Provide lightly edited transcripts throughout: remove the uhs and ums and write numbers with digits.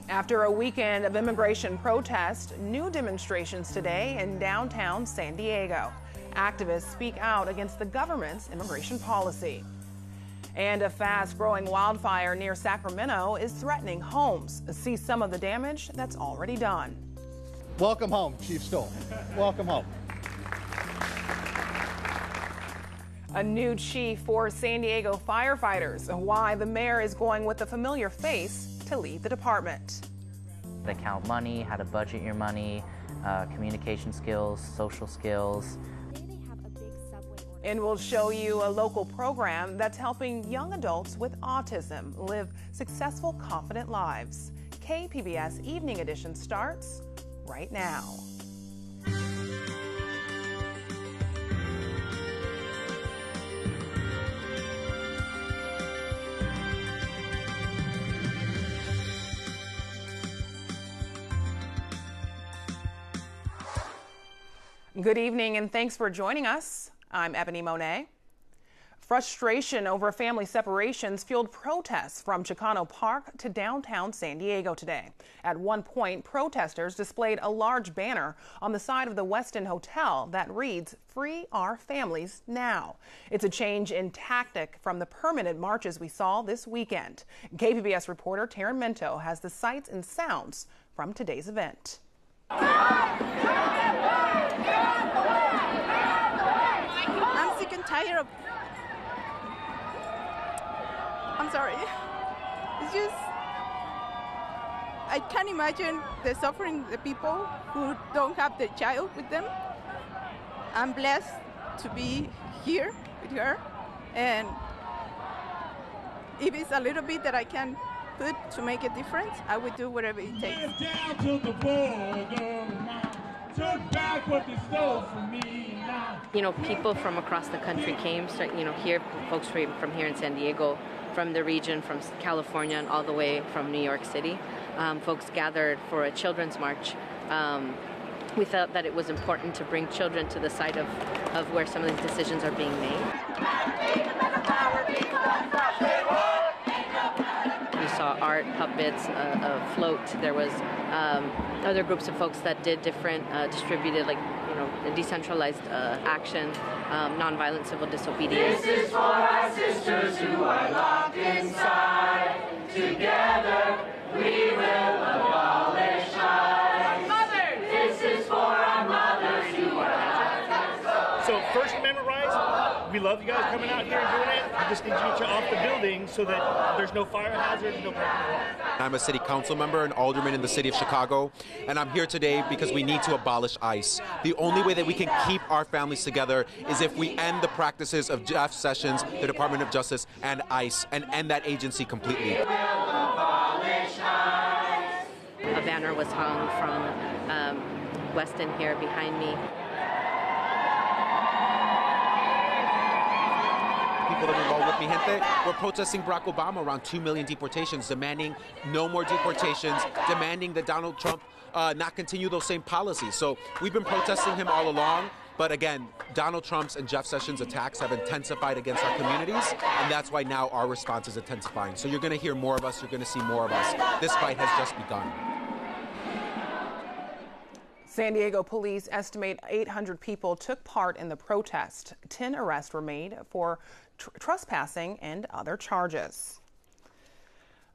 After a weekend of immigration protest, new demonstrations today in downtown San Diego. Activists speak out against the government's immigration policy. And a fast-growing wildfire near Sacramento is threatening homes. See some of the damage that's already done. Welcome home, Chief Stoll. Welcome home. A new chief for San Diego firefighters. Why the mayor is going with a familiar face to lead the department. How to count money, how to budget your money, communication skills, social skills. And we'll show you a local program that's helping young adults with autism live successful, confident lives. KPBS Evening Edition starts right now. Good evening and thanks for joining us. I'm Ebony Monet. Frustration over family separations fueled protests from Chicano Park to downtown San Diego today. At one point, protesters displayed a large banner on the side of the Westin Hotel that reads, "Free our families now." It's a change in tactic from the permanent marches we saw this weekend. KPBS reporter Taryn Minto has the sights and sounds from today's event. I'm sick and tired of... I'm sorry. It's just... I can't imagine the suffering the people who don't have their child with them. I'm blessed to be here with her, and if it's a little bit that I can put to make a difference, I would do whatever it takes. Down to the border, took back what they stole from me now. You know, people from across the country came, here, folks from here in San Diego, from the region, from California, and all the way from New York City. Folks gathered for a children's march. We felt that it was important to bring children to the side of where some of these decisions are being made. We saw art, puppets, a float. There was other groups of folks that did different, distributed, decentralized action, nonviolent civil disobedience. This is for our sisters who are locked inside. Together we will abolish lies. This is for our mothers who are locked inside. So First Amendment rights, we love you guys coming out here and doing it. We just need to get you off the building so that there's no fire hazards, no breaking the law. I'm a city council member and alderman in the city of Chicago, and I'm here today because we need to abolish ICE. The only way that we can keep our families together is if we end the practices of Jeff Sessions, the Department of Justice, and ICE, and end that agency completely. A banner was hung from Westin here behind me. People that were involved with me, gente, were protesting Barack Obama around 2 million deportations, demanding no more deportations, demanding that Donald Trump not continue those same policies. So we've been protesting him all along, but again, Donald Trump's and Jeff Sessions' attacks have intensified against our communities, and that's why now our response is intensifying. So you're going to hear more of us, you're going to see more of us. This fight has just begun. San Diego police estimate 800 people took part in the protest. 10 arrests were made for trespassing and other charges.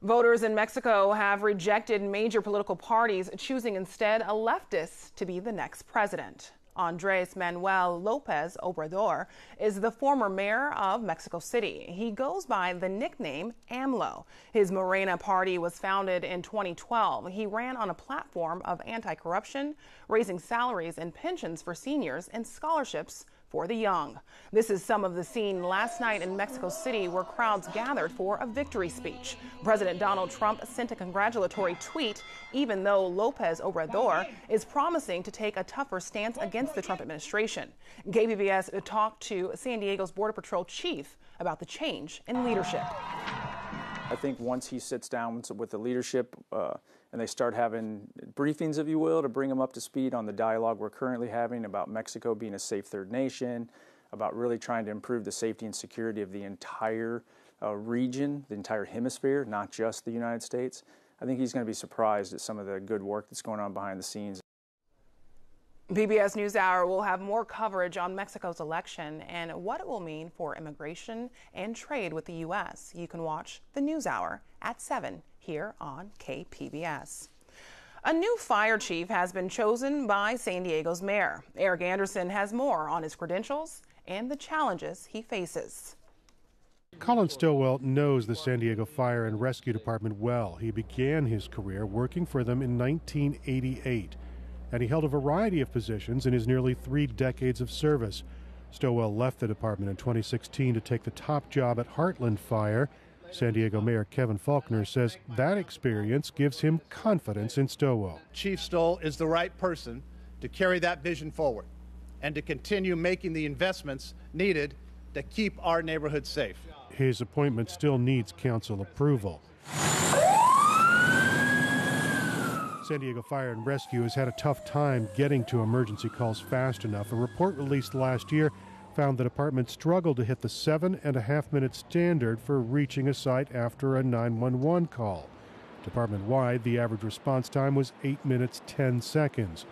Voters in Mexico have rejected major political parties, choosing instead a leftist to be the next president. Andres Manuel Lopez Obrador is the former mayor of Mexico City. He goes by the nickname AMLO. His Morena party was founded in 2012. He ran on a platform of anti-corruption, raising salaries and pensions for seniors and scholarships for the young. This is some of the scene last night in Mexico City where crowds gathered for a victory speech. President Donald Trump sent a congratulatory tweet, even though Lopez Obrador is promising to take a tougher stance against the Trump administration. KPBS talked to San Diego's Border Patrol chief about the change in leadership. I think once he sits down with the leadership and they start having briefings, if you will, to bring them up to speed on the dialogue we're currently having about Mexico being a safe third nation, about really trying to improve the safety and security of the entire region, the entire hemisphere, not just the United States. I think he's going to be surprised at some of the good work that's going on behind the scenes. PBS NewsHour will have more coverage on Mexico's election and what it will mean for immigration and trade with the U.S. You can watch the NewsHour at 7 here on KPBS. A new fire chief has been chosen by San Diego's mayor. Eric Anderson has more on his credentials and the challenges he faces. Colin Stillwell knows the San Diego Fire and Rescue Department well. He began his career working for them in 1988, and he held a variety of positions in his nearly 3 decades of service. Stillwell left the department in 2016 to take the top job at Heartland Fire. San Diego Mayor Kevin Faulconer says that experience gives him confidence in Stillwell. Chief Stoll is the right person to carry that vision forward and to continue making the investments needed to keep our neighborhood safe. His appointment still needs council approval. San Diego Fire and Rescue has had a tough time getting to emergency calls fast enough. A report released last year found the department struggled to hit the 7.5-minute standard for reaching a site after a 911 call. Department-wide, the average response time was 8 minutes 10 seconds.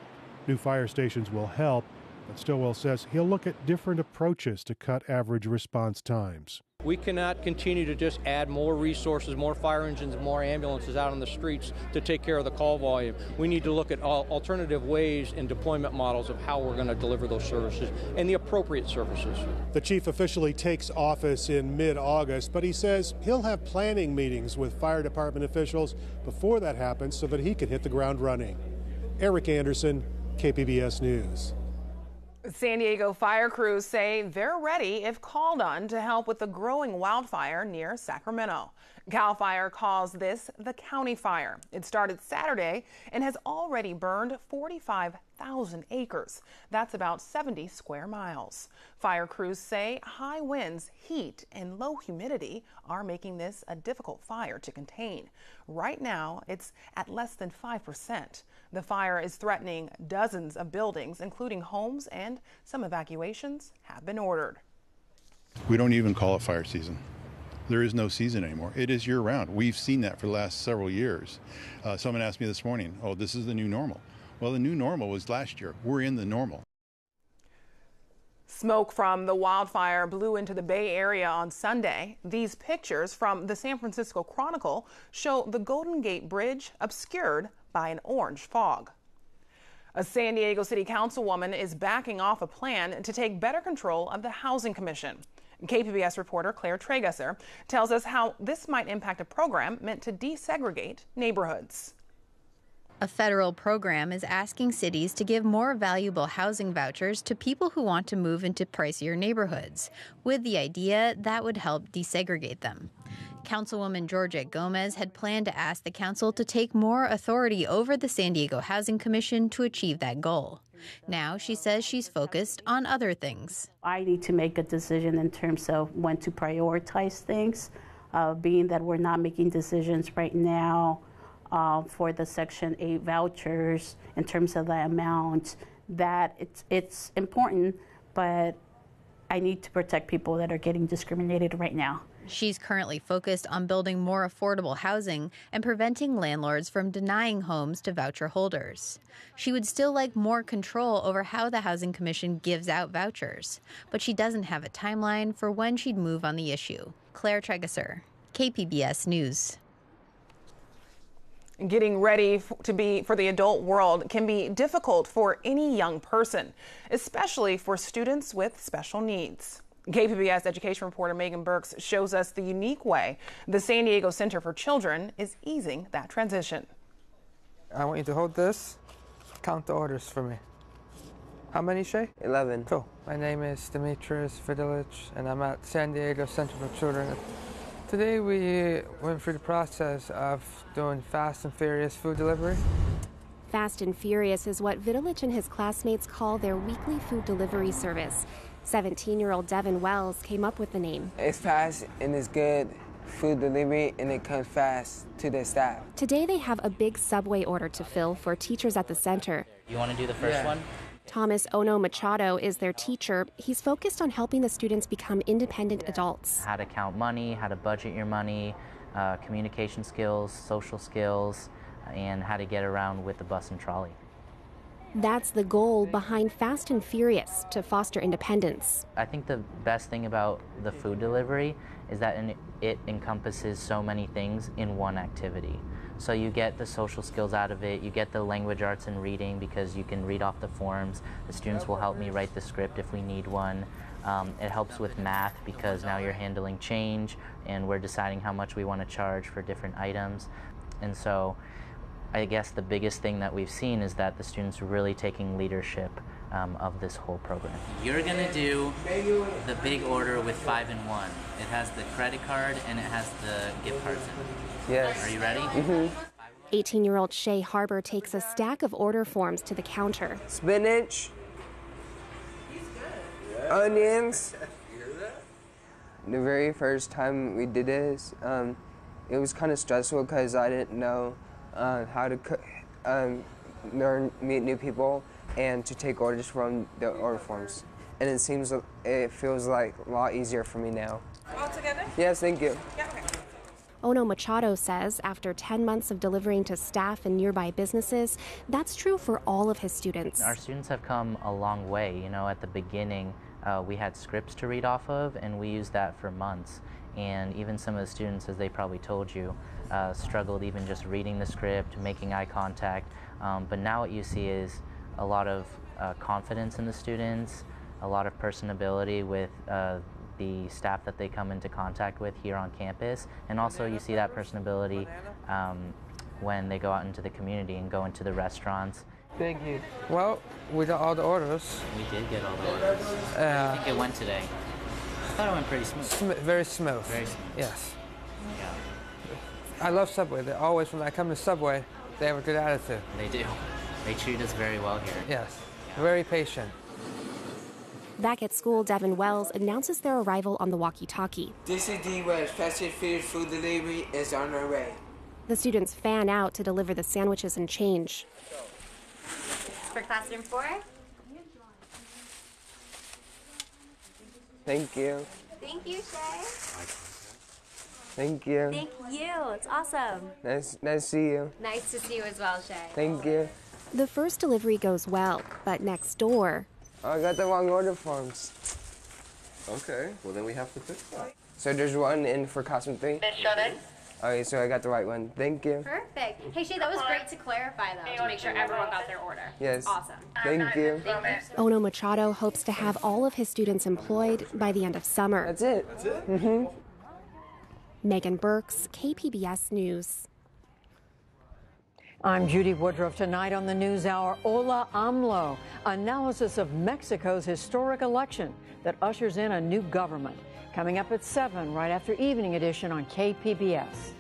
New fire stations will help, but Stillwell says he'll look at different approaches to cut average response times. We cannot continue to just add more resources, more fire engines, more ambulances out on the streets to take care of the call volume. We need to look at alternative ways and deployment models of how we're going to deliver those services and the appropriate services. The chief officially takes office in mid-August, but he says he'll have planning meetings with fire department officials before that happens so that he can hit the ground running. Eric Anderson, KPBS News. San Diego fire crews say they're ready if called on to help with the growing wildfire near Sacramento. CAL FIRE calls this the county fire. It started Saturday and has already burned 45,000 acres. That's about 70 square miles. Fire crews say high winds, heat, and low humidity are making this a difficult fire to contain. Right now, it's at less than 5%. The fire is threatening dozens of buildings, including homes, and some evacuations have been ordered. We don't even call it fire season. There is no season anymore. It is year-round. We've seen that for the last several years. Someone asked me this morning, oh, this is the new normal. Well, the new normal was last year. We're in the normal. Smoke from the wildfire blew into the Bay Area on Sunday. These pictures from the San Francisco Chronicle show the Golden Gate Bridge obscured by an orange fog. A San Diego City Councilwoman is backing off a plan to take better control of the Housing Commission. KPBS reporter Claire Tragesser tells us how this might impact a program meant to desegregate neighborhoods. A federal program is asking cities to give more valuable housing vouchers to people who want to move into pricier neighborhoods, with the idea that would help desegregate them. Councilwoman Georgette Gomez had planned to ask the council to take more authority over the San Diego Housing Commission to achieve that goal. Now she says she's focused on other things. I need to make a decision in terms of when to prioritize things, being that we're not making decisions right now for the Section 8 vouchers in terms of the amount, that it's important, but I need to protect people that are getting discriminated right now. She's currently focused on building more affordable housing and preventing landlords from denying homes to voucher holders. She would still like more control over how the Housing Commission gives out vouchers, but she doesn't have a timeline for when she'd move on the issue. Claire Tragesser, KPBS News. Getting ready for the adult world can be difficult for any young person, especially for students with special needs. KPBS education reporter Megan Burks shows us the unique way the San Diego Center for Children is easing that transition. I want you to hold this, count the orders for me. How many, Shay? 11. Cool. My name is Demetrius Fidelich, and I'm at San Diego Center for Children. Today we went through the process of doing Fast and Furious food delivery. Fast and Furious is what Vidalich and his classmates call their weekly food delivery service. 17-year-old Devin Wells came up with the name. It's fast and it's good food delivery, and it comes fast to the staff. Today they have a big Subway order to fill for teachers at the center. You want to do the first one? Thomas Ono Machado is their teacher. He's focused on helping the students become independent adults. How to count money, how to budget your money, communication skills, social skills, and how to get around with the bus and trolley. That's the goal behind Fast and Furious, to foster independence. I think the best thing about the food delivery is that it encompasses so many things in one activity. So you get the social skills out of it, you get the language arts and reading because you can read off the forms. The students will help me write the script if we need one. It helps with math because now you're handling change and we're deciding how much we want to charge for different items. And so I guess the biggest thing that we've seen is that the students are really taking leadership of this whole program. You're going to do the big order with 5 in 1. It has the credit card and it has the gift cards in it. Yes. Are you ready? 18-year-old Shay Harbor takes a stack of order forms to the counter. Spinach, onions. The very first time we did this, it was kind of stressful because I didn't know how to meet new people and to take orders from the order forms. And it feels like a lot easier for me now. All together? Yes, thank you. Yeah, okay. Ono Machado says after 10 months of delivering to staff in nearby businesses, that's true for all of his students. Our students have come a long way. You know, at the beginning, we had scripts to read off of, and we used that for months. And even some of the students, as they probably told you, struggled even just reading the script, making eye contact. But now what you see is a lot of confidence in the students, a lot of personability with the staff that they come into contact with here on campus, and also you see that personability when they go out into the community and go into the restaurants. Thank you. Well, we got all the orders. We did get all the orders. I think it went today. I thought it went pretty smooth. Very smooth. Very smooth. Yes. Yeah. I love Subway. They always, when I come to Subway, they have a good attitude. They do. They treat us very well here. Yes. Very patient. Back at school, Devin Wells announces their arrival on the walkie-talkie. This is D West. Fast and Furious food delivery is on our way. The students fan out to deliver the sandwiches and change. For classroom 4. Thank you. Thank you, Shay. Thank you. Thank you. It's awesome. Nice to see you. Nice to see you as well, Shay. Thank you. The first delivery goes well, but next door... Oh, I got the wrong order forms. Okay, well then we have to fix that. So there's one in for classroom 3? Miss Shudding. Okay, so I got the right one. Thank you. Perfect. Hey, Shay, that was great to clarify, though, to make sure everyone got their order. Yes. Awesome. Thank you. Ono Machado hopes to have all of his students employed by the end of summer. That's it. That's it? Mm-hmm. Megan Burks, KPBS News. I'm Judy Woodruff. Tonight on the NewsHour, Hola AMLO, analysis of Mexico's historic election that ushers in a new government. Coming up at 7, right after Evening Edition on KPBS.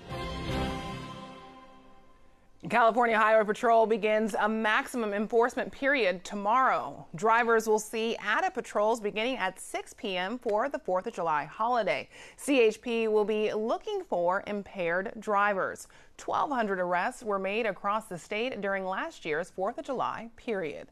California Highway Patrol begins a maximum enforcement period tomorrow. Drivers will see added patrols beginning at 6 p.m. for the 4th of July holiday. CHP will be looking for impaired drivers. 1,200 arrests were made across the state during last year's 4th of July period.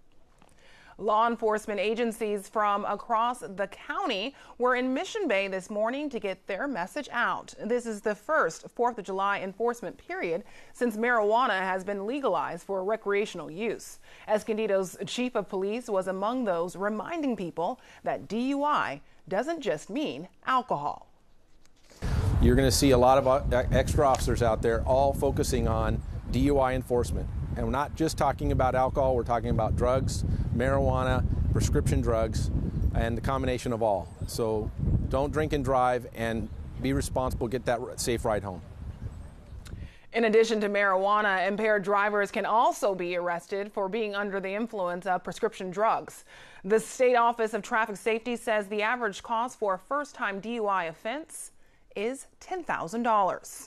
Law enforcement agencies from across the county were in Mission Bay this morning to get their message out. This is the first 4th of July enforcement period since marijuana has been legalized for recreational use. Escondido's chief of police was among those reminding people that DUI doesn't just mean alcohol. You're going to see a lot of extra officers out there all focusing on DUI enforcement. And we're not just talking about alcohol, we're talking about drugs, marijuana, prescription drugs, and the combination of all. So don't drink and drive, and be responsible, get that safe ride home. In addition to marijuana, impaired drivers can also be arrested for being under the influence of prescription drugs. The State Office of Traffic Safety says the average cost for a first-time DUI offense is $10,000.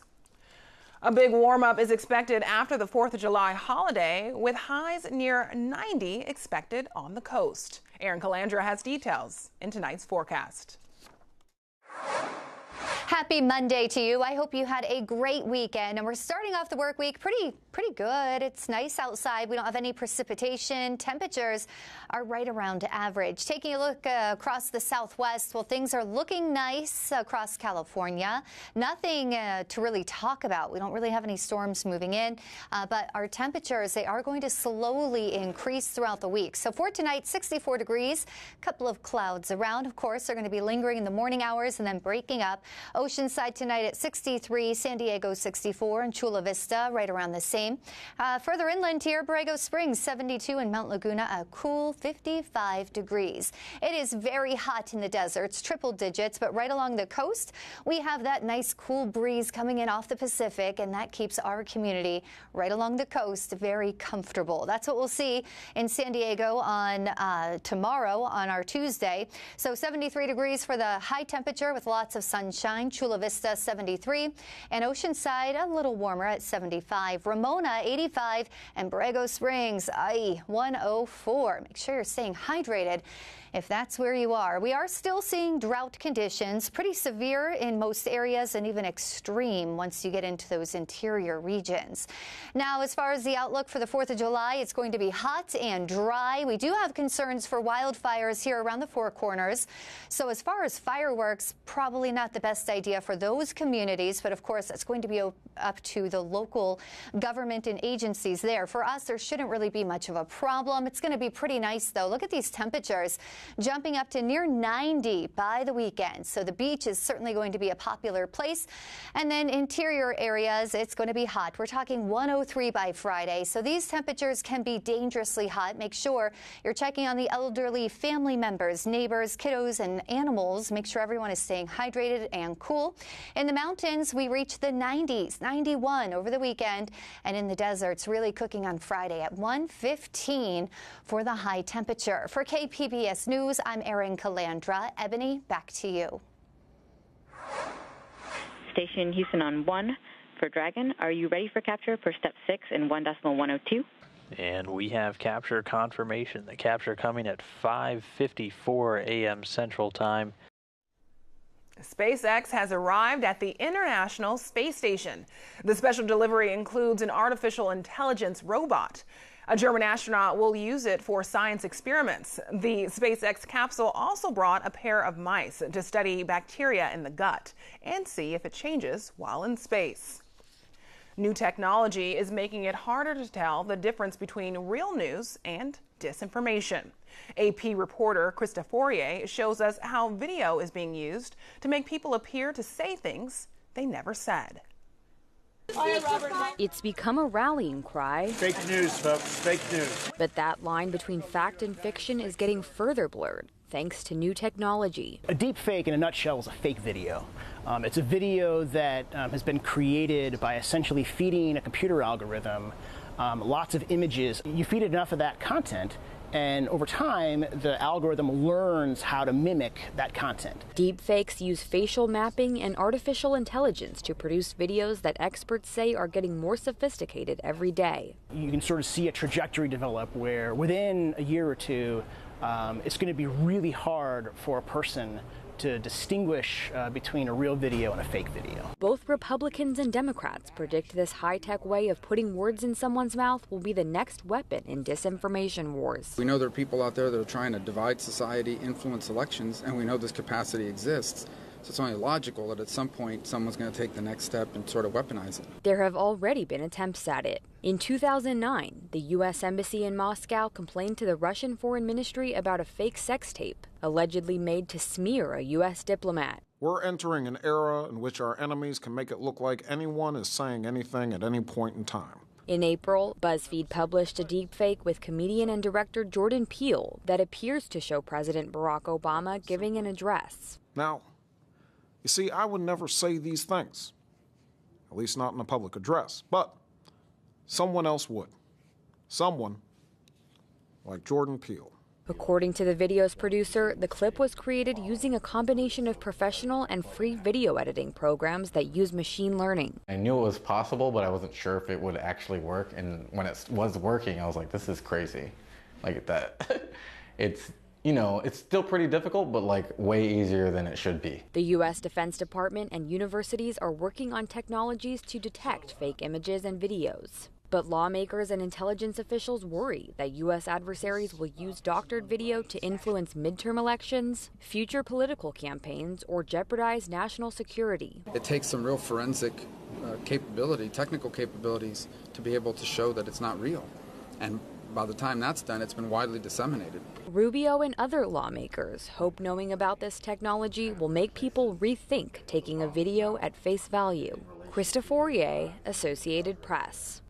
A big warm-up is expected after the 4th of July holiday, with highs near 90 expected on the coast. Aaron Calandra has details in tonight's forecast. Happy Monday to you. I hope you had a great weekend, and we're starting off the work week pretty pretty good. It's nice outside. We don't have any precipitation. Temperatures are right around average. Taking a look across the southwest, well, things are looking nice across California. Nothing to really talk about. We don't really have any storms moving in, but our temperatures, they are going to slowly increase throughout the week. So for tonight, 64 degrees, a couple of clouds around. Of course, they're going to be lingering in the morning hours and then breaking up. Oceanside tonight at 63, San Diego 64, and Chula Vista right around the same. Further inland here, Borrego Springs 72 and Mount Laguna a cool 55 degrees. It is very hot in the deserts, triple digits, but right along the coast, we have that nice cool breeze coming in off the Pacific, and that keeps our community right along the coast very comfortable. That's what we'll see in San Diego on tomorrow on our Tuesday. So 73 degrees for the high temperature with lots of sunshine. Chula Vista 73 and Oceanside a little warmer at 75. Ramona 85 and Borrego Springs 104. Make sure you're staying hydrated if that's where you are. We are still seeing drought conditions, pretty severe in most areas and even extreme once you get into those interior regions. Now, as far as the outlook for the 4th of July, it's going to be hot and dry. We do have concerns for wildfires here around the Four Corners. So as far as fireworks, probably not the best idea for those communities, but of course, it's going to be up to the local government and agencies there. For us, there shouldn't really be much of a problem. It's going to be pretty nice, though. Look at these temperatures jumping up to near 90 by the weekend. So the beach is certainly going to be a popular place. And then interior areas, it's going to be hot. We're talking 103 by Friday. So these temperatures can be dangerously hot. Make sure you're checking on the elderly, family members, neighbors, kiddos, and animals. Make sure everyone is staying hydrated and cool. In the mountains, we reach the 90s, 91 over the weekend. And in the deserts, really cooking on Friday at 115 for the high temperature. For KPBS News, I'm Erin Calandra. Ebony, back to you. Station Houston on 1 for Dragon. Are you ready for capture for step 6 in 1.102? And we have capture confirmation. The capture coming at 5:54 a.m. Central Time. SpaceX has arrived at the International Space Station. The special delivery includes an artificial intelligence robot. A German astronaut will use it for science experiments. The SpaceX capsule also brought a pair of mice to study bacteria in the gut and see if it changes while in space. New technology is making it harder to tell the difference between real news and disinformation. AP reporter Krista Fourier shows us how video is being used to make people appear to say things they never said. It's become a rallying cry. Fake news, folks, fake news. But that line between fact and fiction is getting further blurred thanks to new technology. A deep fake, in a nutshell, is a fake video. It's a video that has been created by essentially feeding a computer algorithm lots of images. You feed it enough of that content, and over time, the algorithm learns how to mimic that content. Deepfakes use facial mapping and artificial intelligence to produce videos that experts say are getting more sophisticated every day. You can sort of see a trajectory develop where within a year or two, it's going to be really hard for a person to distinguish between a real video and a fake video. Both Republicans and Democrats predict this high-tech way of putting words in someone's mouth will be the next weapon in disinformation wars. We know there are people out there that are trying to divide society, influence elections, and we know this capacity exists. So it's only logical that at some point someone's going to take the next step and sort of weaponize it. There have already been attempts at it. In 2009, the U.S. Embassy in Moscow complained to the Russian Foreign Ministry about a fake sex tape, allegedly made to smear a U.S. diplomat. We're entering an era in which our enemies can make it look like anyone is saying anything at any point in time. In April, BuzzFeed published a deepfake with comedian and director Jordan Peele that appears to show President Barack Obama giving an address. Now, you see, I would never say these things, at least not in a public address, but someone else would. Someone like Jordan Peele. According to the video's producer, the clip was created using a combination of professional and free video editing programs that use machine learning. I knew it was possible, but I wasn't sure if it would actually work. And when it was working, I was like, this is crazy. Like that. It's still pretty difficult, but like way easier than it should be. The U.S. Defense Department and universities are working on technologies to detect fake images and videos. But lawmakers and intelligence officials worry that U.S. adversaries will use doctored video to influence midterm elections, future political campaigns, or jeopardize national security. It takes some real forensic capability, technical capabilities, to be able to show that it's not real. And by the time that's done, it's been widely disseminated. Rubio and other lawmakers hope knowing about this technology will make people rethink taking a video at face value. Krista Fourier, Associated Press.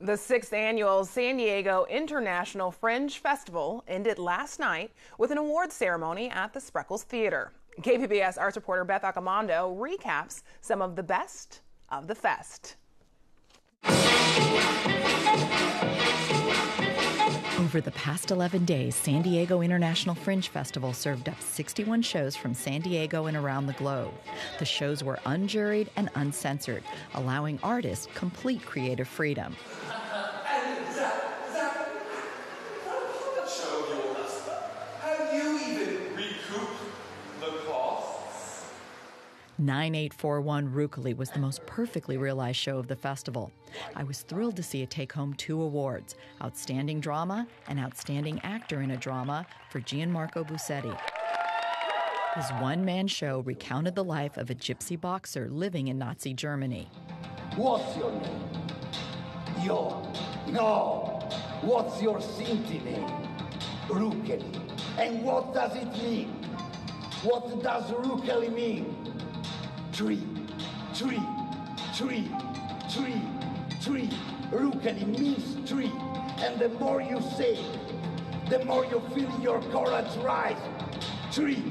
The 6th annual San Diego International Fringe Festival ended last night with an awards ceremony at the Spreckles Theater. KPBS arts reporter Beth Accomando recaps some of the best of the fest. Over the past 11 days, San Diego International Fringe Festival served up 61 shows from San Diego and around the globe. The shows were unjuried and uncensored, allowing artists complete creative freedom. Have you even recouped the costs? 9841 Rukali was the most perfectly realized show of the festival. I was thrilled to see it take home 2 awards, Outstanding Drama and Outstanding Actor in a Drama for Gianmarco Bussetti. His one-man show recounted the life of a gypsy boxer living in Nazi Germany. What's your name? No. What's your Sinti name? Rukeli. And what does it mean? What does Rukeli mean? Tree. Rukeli means tree. And the more you say, the more you feel your courage rise. Tree.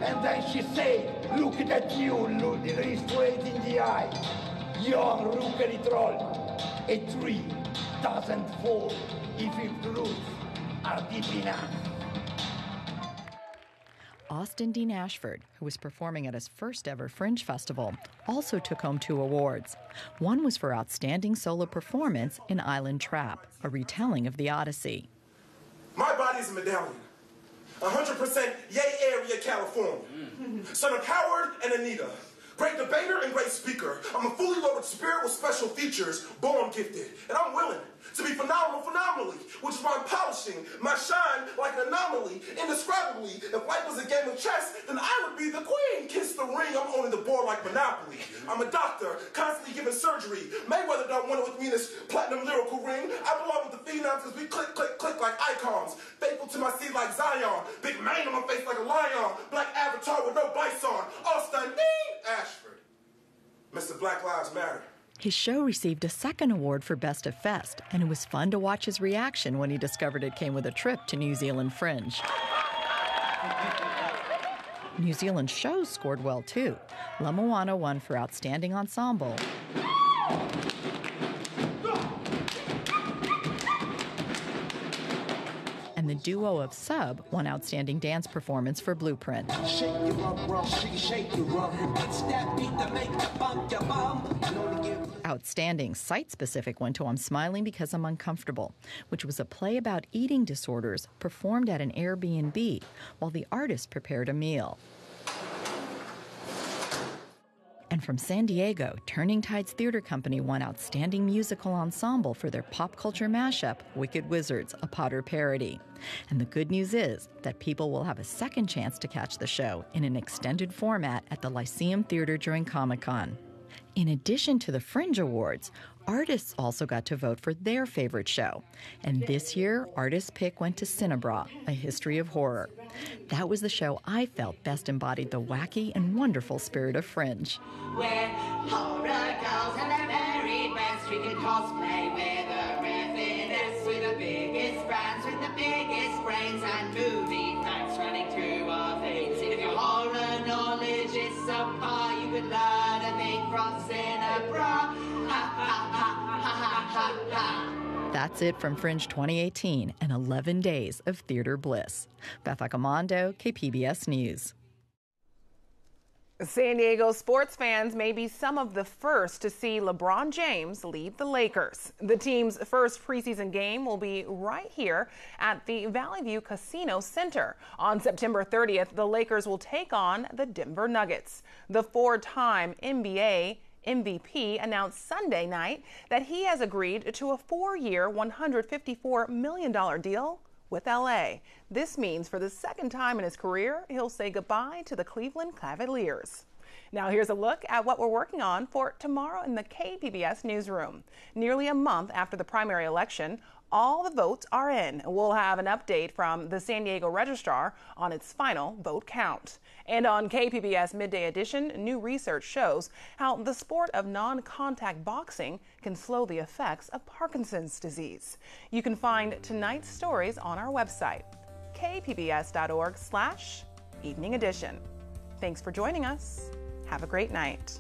And then she said, look at you, look straight in the eye. Young Rukeli troll. A tree doesn't fall if its roots are deep enough. Austin Dean Ashford, who was performing at his first ever Fringe Festival, also took home 2 awards. One was for Outstanding Solo Performance in Island Trap, a retelling of the Odyssey. My body's a medallion. 100% Yay Area, California. Son of Howard and Anita. Great debater and great speaker. I'm a fully loaded spirit with special features, born gifted. And I'm willing to be phenomenally, which is why I'm polishing my shine like an anomaly, indescribably. If life was a game of chess, then I would be the queen. Kiss the ring, I'm owning the board like Monopoly. I'm a doctor, constantly giving surgery. Mayweather don't want it with me in this platinum lyrical ring. I belong with the phenoms because we click like icons. Faithful to my seed like Zion. Big mane on my face like a lion. Black avatar with no bites on. Austin Dean Ashford. Mr. Black Lives Matter. His show received a second award for Best of Fest, and it was fun to watch his reaction when he discovered it came with a trip to New Zealand Fringe. New Zealand shows scored well, too. La Moana won for Outstanding Ensemble. And the duo of Sub won Outstanding Dance Performance for Blueprint. Shake you up, bro. Shake you up. It's that beat that make you bump your bum. Outstanding Site-Specific went to I'm Smiling Because I'm Uncomfortable, which was a play about eating disorders performed at an Airbnb while the artist prepared a meal. And from San Diego, Turning Tides Theater Company won Outstanding Musical Ensemble for their pop culture mashup, Wicked Wizards, a Potter parody. And the good news is that people will have a second chance to catch the show in an extended format at the Lyceum Theater during Comic-Con. In addition to the Fringe Awards, artists also got to vote for their favorite show. And this year, artist pick went to Cinebra, A History of Horror. That was the show I felt best embodied the wacky and wonderful spirit of Fringe. Where horror girls and their married best, we can cosplay with a refinesse, with the biggest brands, with the biggest brains, and movie facts running through our veins. If your horror knowledge is so high, you could learn a thing from Cinebra. Ha ha ha ha ha ha. That's it from Fringe 2018 and 11 days of theater bliss. Beth Accomando, KPBS News. San Diego sports fans may be some of the first to see LeBron James leave the Lakers. The team's first preseason game will be right here at the Valley View Casino Center. On September 30th, the Lakers will take on the Denver Nuggets. The four-time NBA MVP announced Sunday night that he has agreed to a 4-year, $154 million deal with LA. This means for the second time in his career, he'll say goodbye to the Cleveland Cavaliers. Now here's a look at what we're working on for tomorrow in the KPBS newsroom. Nearly a month after the primary election, all the votes are in. We'll have an update from the San Diego Registrar on its final vote count. And on KPBS Midday Edition, new research shows how the sport of non-contact boxing can slow the effects of Parkinson's disease. You can find tonight's stories on our website, kpbs.org/evening edition. Thanks for joining us. Have a great night.